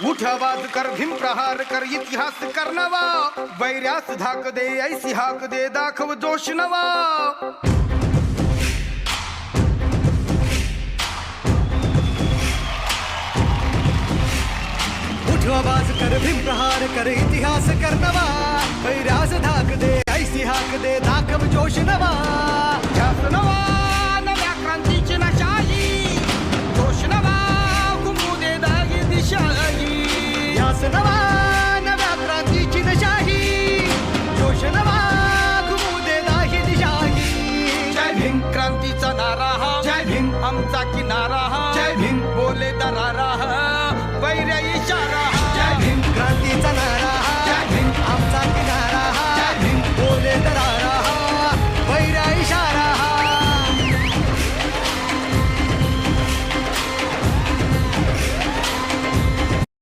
उठ आवाज कर भीम प्रहार कर इतिहास कर नवा वैर्यास धाक दे ऐसी हाक दे दाखव जोश नवा उठ आवाज कर भीम प्रहार कर इतिहास कर नवा वैरास धाक दे ऐसी हाक दे दाखव जोश नवा ध्यास नवा नव्या क्रांतीची नशाही जोश नवा घुमू दे दागी दिशाही ध्यास नवा